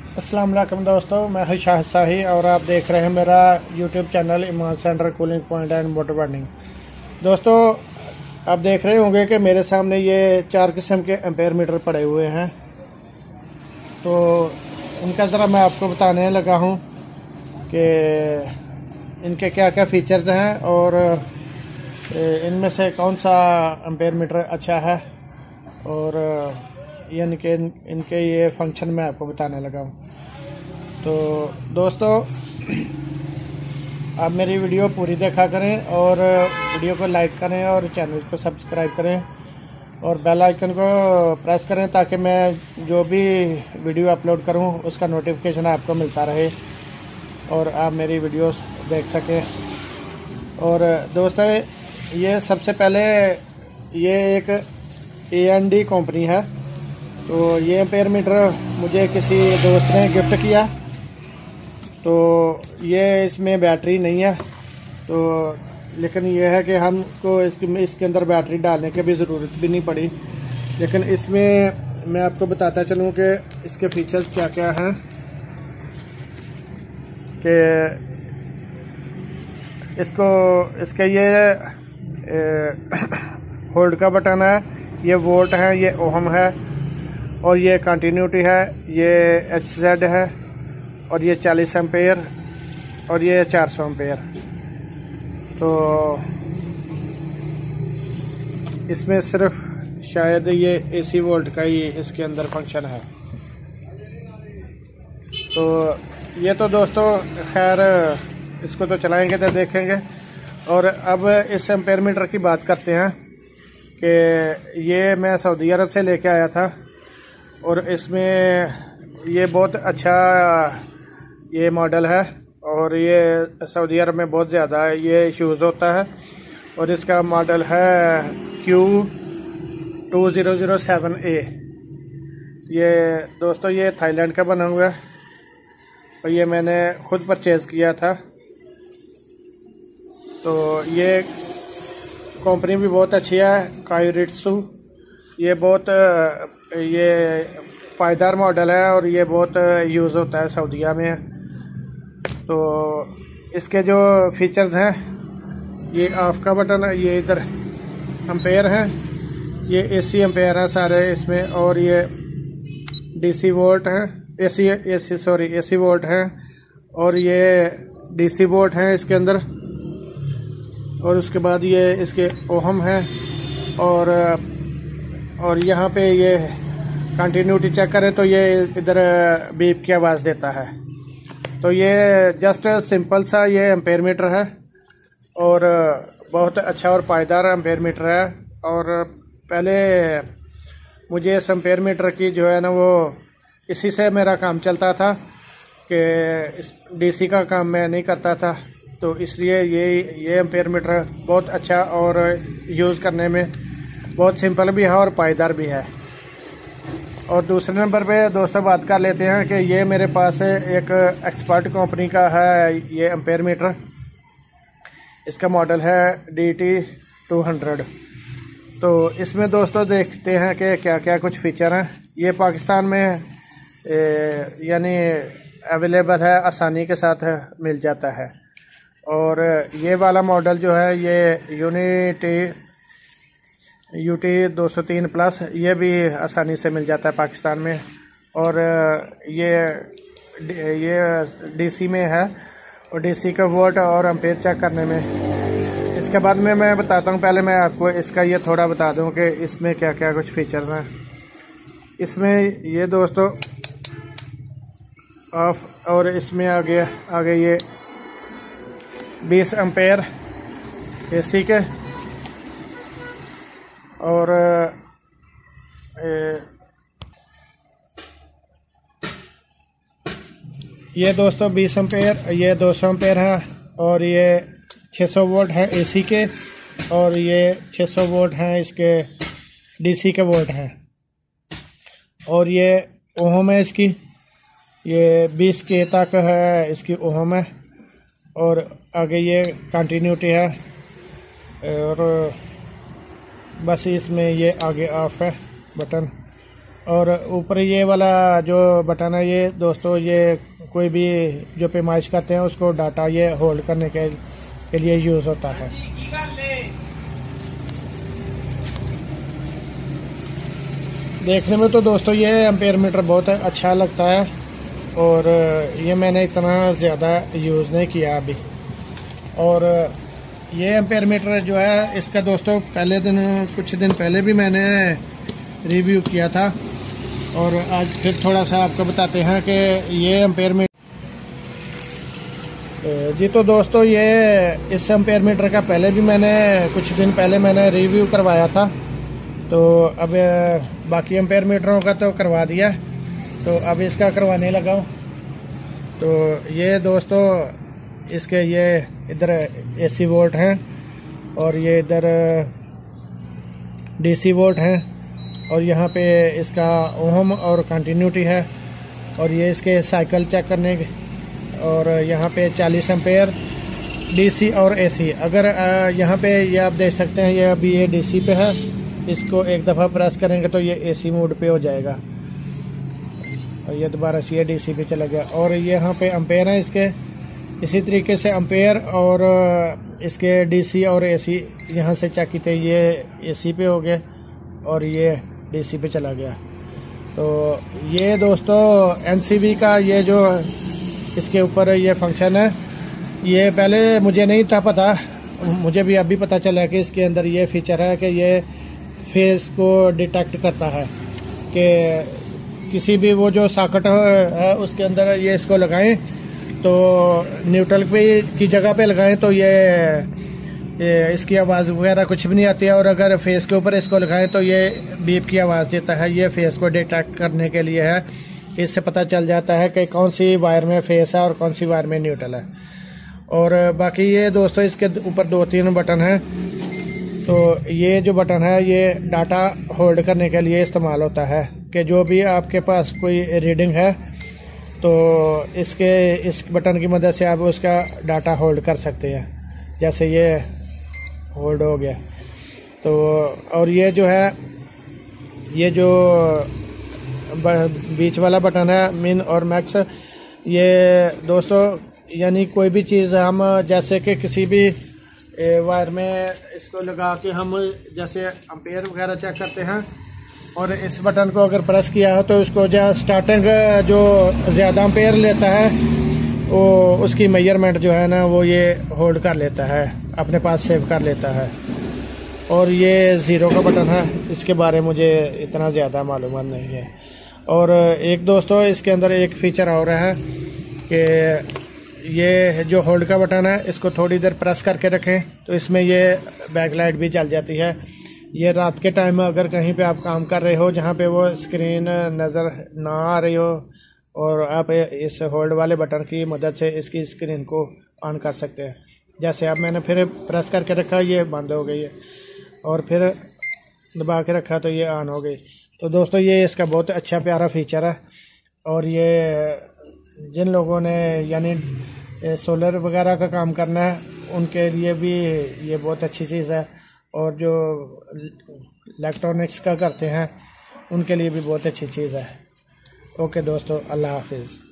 अस्सलाम वालेकुम दोस्तों, मैं हूं शाहिद शाही और आप देख रहे हैं मेरा YouTube channel Iman centre cooling point and motor burning. दोस्तों, आप देख रहे होंगे कि मेरे सामने ये 4 किस्म के एम्पेयर मीटर पड़े हुए हैं। तो उनका ज़रा मैं आपको बताने लगा हूं कि इनके क्या क्या फ़ीचर्स हैं और इनमें से कौन सा एम्पेयर मीटर अच्छा है और यानी कि इनके ये फंक्शन मैं आपको बताने लगा हूँ। तो दोस्तों, आप मेरी वीडियो पूरी देखा करें और वीडियो को लाइक करें और चैनल को सब्सक्राइब करें और बेल आइकन को प्रेस करें ताकि मैं जो भी वीडियो अपलोड करूं उसका नोटिफिकेशन आपको मिलता रहे और आप मेरी वीडियोस देख सकें। और दोस्तों, ये सबसे पहले ये एक AND कंपनी है। तो ये एम्पेयर मीटर मुझे किसी दोस्त ने गिफ्ट किया। तो ये इसमें बैटरी नहीं है, तो लेकिन यह है कि हमको इसके अंदर बैटरी डालने की भी ज़रूरत भी नहीं पड़ी। लेकिन इसमें मैं आपको बताता चलूँ कि इसके फीचर्स क्या क्या हैं। कि इसके ये होल्ड का बटन है, ये वोल्ट है, ये ओहम है और ये कंटिन्यूटी है, ये HZ है और ये 40 एम्पेयर और ये 400 एम्पेयर। तो इसमें सिर्फ शायद ये AC वोल्ट का ही इसके अंदर फंक्शन है। तो ये तो दोस्तों खैर इसको तो चलाएंगे तो देखेंगे। और अब इस एम्पेयर मीटर की बात करते हैं कि ये मैं सऊदी अरब से लेके आया था और इसमें ये बहुत अच्छा ये मॉडल है और ये सऊदी अरब में बहुत ज़्यादा ये यूज़ होता है। और इसका मॉडल है Q2007A। ये दोस्तों ये थाईलैंड का बना हुआ है और ये मैंने खुद परचेज़ किया था। तो ये कंपनी भी बहुत अच्छी है, काइरिट्सू। ये बहुत ये पायदार मॉडल है और ये बहुत यूज़ होता है सऊदीया में। तो इसके जो फीचर्स हैं, ये ऑफ का बटन है, ये इधर एम्पेयर है, ये AC एम्पेयर है सारे इसमें और ये DC वोल्ट है, AC वोल्ट है और ये DC वोल्ट है इसके अंदर। और उसके बाद ये इसके ओहम है और यहाँ पे ये कंटिन्यूटी चेक करें तो ये इधर बीप की आवाज़ देता है। तो ये जस्ट सिंपल सा ये एम्पेयर मीटर है और बहुत अच्छा और पायदार एम्पेयर मीटर है। और पहले मुझे इस एम्पेयर मीटर की जो है ना वो इसी से मेरा काम चलता था कि इस DC का काम मैं नहीं करता था। तो इसलिए ये एम्पेयर मीटर बहुत अच्छा और यूज़ करने में बहुत सिंपल भी है और पायदार भी है। और दूसरे नंबर पे दोस्तों बात कर लेते हैं कि ये मेरे पास एक एक्सपर्ट कंपनी का है ये एम्पेयर मीटर। इसका मॉडल है DT200। तो इसमें दोस्तों देखते हैं कि क्या क्या कुछ फीचर हैं। ये पाकिस्तान में यानी अवेलेबल है, आसानी के साथ मिल जाता है। और ये वाला मॉडल जो है ये UT203 प्लस, ये भी आसानी से मिल जाता है पाकिस्तान में। और ये DC में है और DC का वोल्ट और एम्पेयर चेक करने में। इसके बाद में मैं बताता हूँ, पहले मैं आपको इसका ये थोड़ा बता दूँ कि इसमें क्या क्या कुछ फीचर्स हैं। इसमें ये दोस्तों ऑफ और इसमें आगे ये 20 एम्पेयर AC के और ये दोस्तों 20 एम्पेयर, ये 200 एम्पेयर है और ये 600 वोल्ट है AC के और ये 600 वोल्ट हैं इसके DC के वोल्ट हैं। और ये ओहम है इसकी, ये 20 के तक है इसकी ओहम है। और आगे ये कंटिन्यूटी है और बस इसमें ये आगे ऑफ है बटन और ऊपर ये वाला जो बटन है ये दोस्तों, ये कोई भी जो पैमाइश करते हैं उसको डाटा ये होल्ड करने के लिए यूज़ होता है। देखने में तो दोस्तों ये एम्पेयर मीटर बहुत अच्छा लगता है, और ये मैंने इतना ज़्यादा यूज़ नहीं किया अभी। और ये एम्पेयर मीटर जो है इसका दोस्तों कुछ दिन पहले भी मैंने रिव्यू किया था, और आज फिर थोड़ा सा आपको बताते हैं कि ये एम्पेयर मीटर जी। तो दोस्तों ये इस एम्पेयर मीटर का पहले भी मैंने कुछ दिन पहले मैंने रिव्यू करवाया था, तो अब बाकी एम्पेयर मीटरों का तो करवा दिया, तो अब इसका करवाने लगा हूँ। तो ये दोस्तों इसके ये इधर AC वोल्ट हैं, और ये इधर DC वोल्ट हैं, और यहाँ पे इसका ओहम और कंटिन्यूटी है, और ये इसके साइकिल चेक करने के, और यहाँ पे 40 एम्पेयर DC और AC। अगर यहाँ पे ये आप देख सकते हैं, ये अभी ये DC पे है, इसको एक दफ़ा प्रेस करेंगे तो ये AC मोड पे हो जाएगा, और ये दोबारा से ये DC पे चला गया। और ये यहाँ पे एम्पेयर है इसके, इसी तरीके से एम्पेयर और इसके DC और AC यहाँ से चेक किए, ये AC पे हो गए और ये DC पे चला गया। तो ये दोस्तों NCV का ये जो इसके ऊपर ये फंक्शन है, ये पहले मुझे नहीं था पता, मुझे भी अभी पता चला कि इसके अंदर ये फीचर है कि ये फेस को डिटेक्ट करता है कि किसी भी वो जो सॉकेट है उसके अंदर ये इसको लगाएं, तो न्यूट्रल पे की जगह पे लगाएं तो ये इसकी आवाज़ वगैरह कुछ भी नहीं आती है, और अगर फेस के ऊपर इसको लगाएं तो ये बीप की आवाज़ देता है। ये फेस को डिटेक्ट करने के लिए है, इससे पता चल जाता है कि कौन सी वायर में फेस है और कौन सी वायर में न्यूट्रल है। और बाकी ये दोस्तों इसके ऊपर 2-3 बटन हैं, तो ये जो बटन है ये डाटा होल्ड करने के लिए इस्तेमाल होता है, कि जो भी आपके पास कोई रीडिंग है तो इस बटन की मदद से आप उसका डाटा होल्ड कर सकते हैं। जैसे ये होल्ड हो गया, तो और ये जो है, ये जो बीच वाला बटन है मिन और मैक्स, ये दोस्तों यानी कोई भी चीज़ हम जैसे कि किसी भी वायर में इसको लगा के हम जैसे एम्पेयर वगैरह चेक करते हैं, और इस बटन को अगर प्रेस किया हो तो उसको जो स्टार्टिंग जो ज़्यादा एम्पेयर लेता है वो उसकी मेजरमेंट जो है ना वो ये होल्ड कर लेता है, अपने पास सेव कर लेता है। और ये 0 का बटन है, इसके बारे में मुझे इतना ज़्यादा मालूमात नहीं है। और एक दोस्तों इसके अंदर एक फ़ीचर और है कि ये जो होल्ड का बटन है इसको थोड़ी देर प्रेस करके रखें तो इसमें ये बैक लाइट भी जल जाती है। ये रात के टाइम में अगर कहीं पे आप काम कर रहे हो जहाँ पे वो स्क्रीन नज़र ना आ रही हो, और आप इस होल्ड वाले बटन की मदद से इसकी स्क्रीन को ऑन कर सकते हैं। जैसे अब मैंने फिर प्रेस करके रखा, ये बंद हो गई है, और फिर दबा के रखा तो ये ऑन हो गई। तो दोस्तों ये इसका बहुत अच्छा प्यारा फीचर है, और ये जिन लोगों ने यानी सोलर वगैरह का काम करना है उनके लिए भी ये बहुत अच्छी चीज़ है, और जो इलेक्ट्रॉनिक्स का करते हैं उनके लिए भी बहुत अच्छी चीज़ है। ओके दोस्तों, अल्लाह हाफिज़।